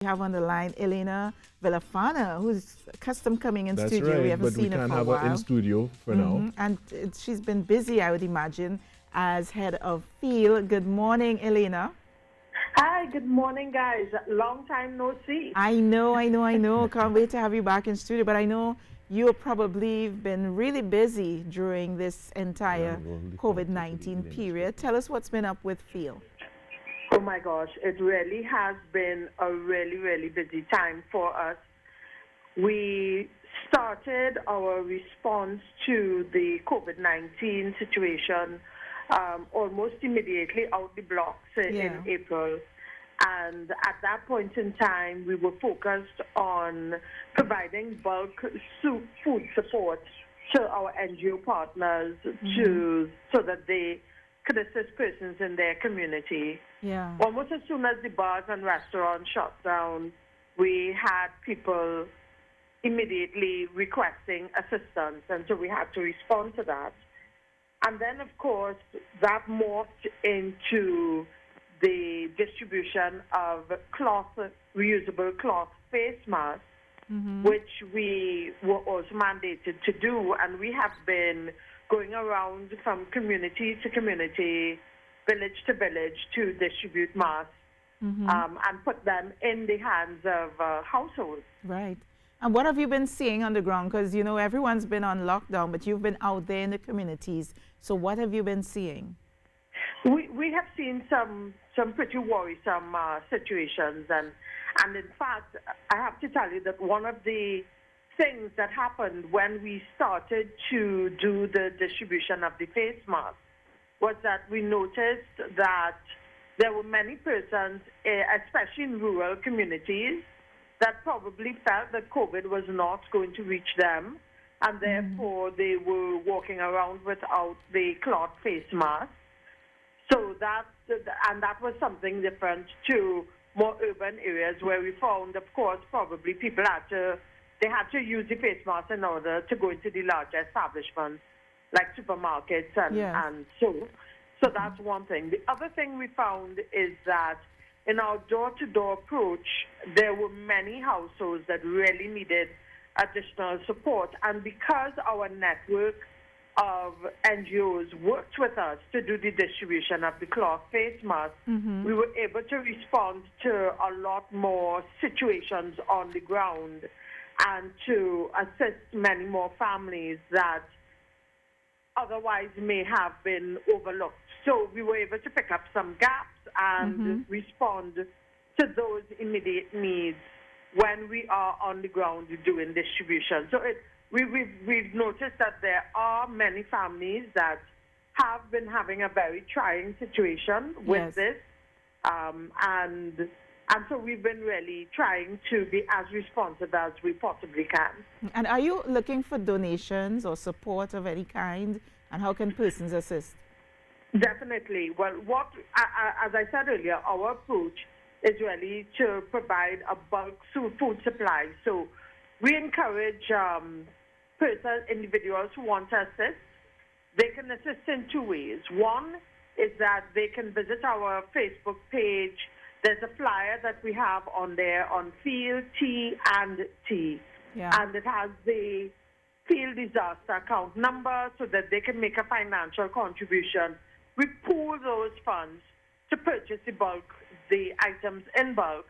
We have on the line Elena Villafana, who's custom coming in That's studio. We right, haven't but we seen her can't for a have her in while. studio for now. And she's been busy, I would imagine, as head of F.E.E.L. Good morning, Elena. Hi, good morning, guys. Long time no see. I know. Can't wait to have you back in studio. But I know you've probably been really busy during this entire COVID-19 period. Tell us what's been up with F.E.E.L. Oh my gosh, it really has been a really, really busy time for us. We started our response to the COVID-19 situation almost immediately out the blocks in April. And at that point in time, we were focused on providing bulk food support to our NGO partners so that they could assist persons in their community. Yeah. Almost as soon as the bars and restaurants shut down, we had people immediately requesting assistance, and so we had to respond to that. And then, of course, that morphed into the distribution of reusable cloth face masks, which we were also mandated to do, and we have been going around from community to community, village to village, to distribute masks and put them in the hands of households. Right. And what have you been seeing on the ground? Because, you know, everyone's been on lockdown, but you've been out there in the communities. So what have you been seeing? We have seen some pretty worrisome situations. And in fact, I have to tell you that one of the things that happened when we started to do the distribution of the face masks was that we noticed that there were many persons, especially in rural communities, that probably felt that COVID was not going to reach them, and therefore they were walking around without the cloth face mask. So that was something different to more urban areas where we found, of course, probably people had to use the face mask in order to go into the larger establishments like supermarkets and so that's one thing. The other thing we found is that in our door-to-door approach, there were many households that really needed additional support, and because our network of NGOs worked with us to do the distribution of the cloth face masks, we were able to respond to a lot more situations on the ground and to assist many more families that otherwise may have been overlooked. So we were able to pick up some gaps and respond to those immediate needs when we are on the ground doing distribution. So we've noticed that there are many families that have been having a very trying situation with this, and so we've been really trying to be as responsive as we possibly can. And are you looking for donations or support of any kind, and how can persons assist? Definitely. Well, as I said earlier, our approach is really to provide a bulk food supply. So we encourage individuals who want to assist. They can assist in two ways. One is that they can visit our Facebook page. There's a flyer that we have on there on F.E.E.L, T&T. And it has the F.E.E.L disaster account number so that they can make a financial contribution. We pool those funds to purchase the items in bulk,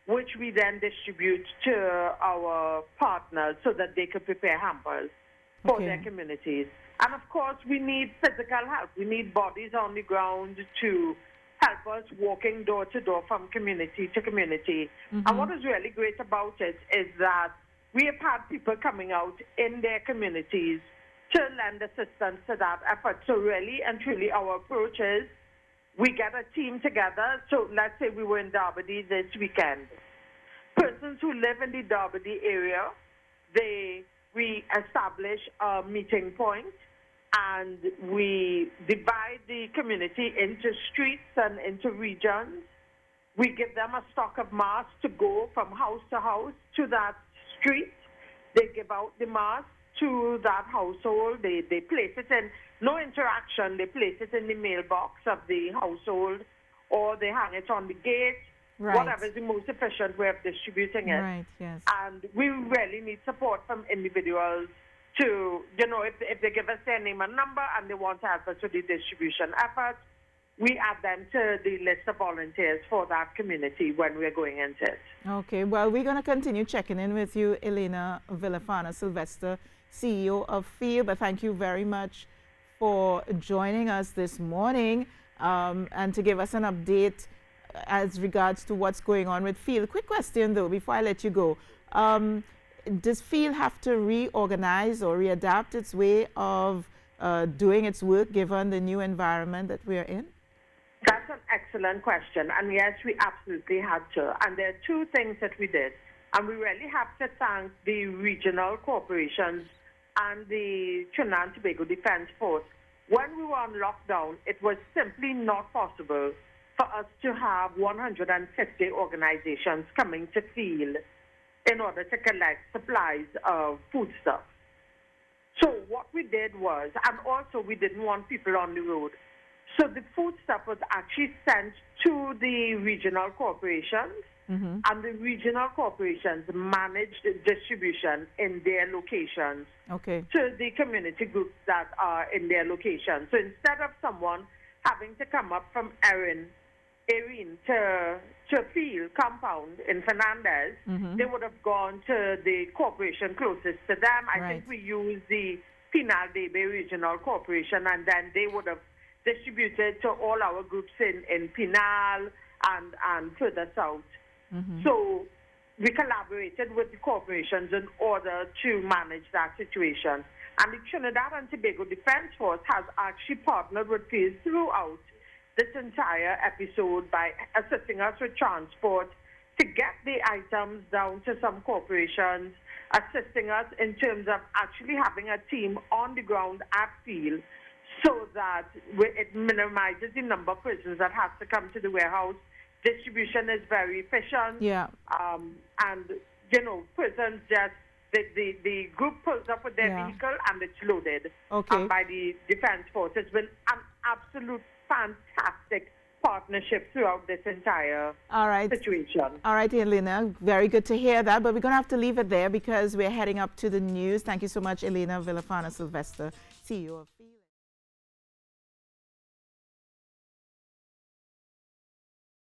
which we then distribute to our partners so that they can prepare hampers for their communities. And of course, we need physical help. We need bodies on the ground to help us walking door to door from community to community. And what is really great about it is that we have had people coming out in their communities to lend assistance to that effort. So really and truly our approach is we get a team together. So let's say we were in Derby this weekend. Persons who live in the Derby area, we establish a meeting point and we divide the community into streets and into regions. We give them a stock of masks to go from house to house to that street. They give out the masks to that household. They place it in, no interaction, they place it in the mailbox of the household, or they hang it on the gate, Right. whatever is the most efficient way of distributing it. Right, yes. And we really need support from individuals to, if they give us their name and number and they want to help us with the distribution effort, we add them to the list of volunteers for that community when we're going into it. Okay, well, we're going to continue checking in with you, Elena Villafana-Sylvester, CEO of F.E.E.L, but thank you very much for joining us this morning and to give us an update as regards to what's going on with F.E.E.L. Quick question, though, before I let you go. Does F.E.E.L have to reorganize or readapt its way of doing its work given the new environment that we're in? That's an excellent question. And yes, we absolutely had to. And there are two things that we did. And we really have to thank the regional corporations and the Trinidad and Tobago Defense Force. When we were on lockdown, it was simply not possible for us to have 150 organizations coming to F.E.E.L in order to collect supplies of foodstuffs. So what we did was, and also we didn't want people on the road, so the foodstuff was actually sent to the regional corporations, and the regional corporations managed distribution in their locations to the community groups that are in their locations. So instead of someone having to come up from Erin to F.E.E.L compound in Fernandez, they would have gone to the corporation closest to them. I think we used the F.E.E.L Regional Corporation, and then they would have distributed to all our groups in F.E.E.L and further south. So we collaborated with the corporations in order to manage that situation. And the Trinidad and Tobago Defense Force has actually partnered with F.E.E.L throughout this entire episode by assisting us with transport to get the items down to some corporations, assisting us in terms of actually having a team on the ground at F.E.E.L so that it minimizes the number of persons that have to come to the warehouse. Distribution is very efficient. Yeah. And, persons just, the group pulls up with their vehicle and it's loaded by the Defense Force. It's been an absolute fantastic partnership throughout this entire situation. All right, Elena, very good to hear that, but we're going to have to leave it there because we're heading up to the news. Thank you so much, Elena Villafana-Sylvester, CEO of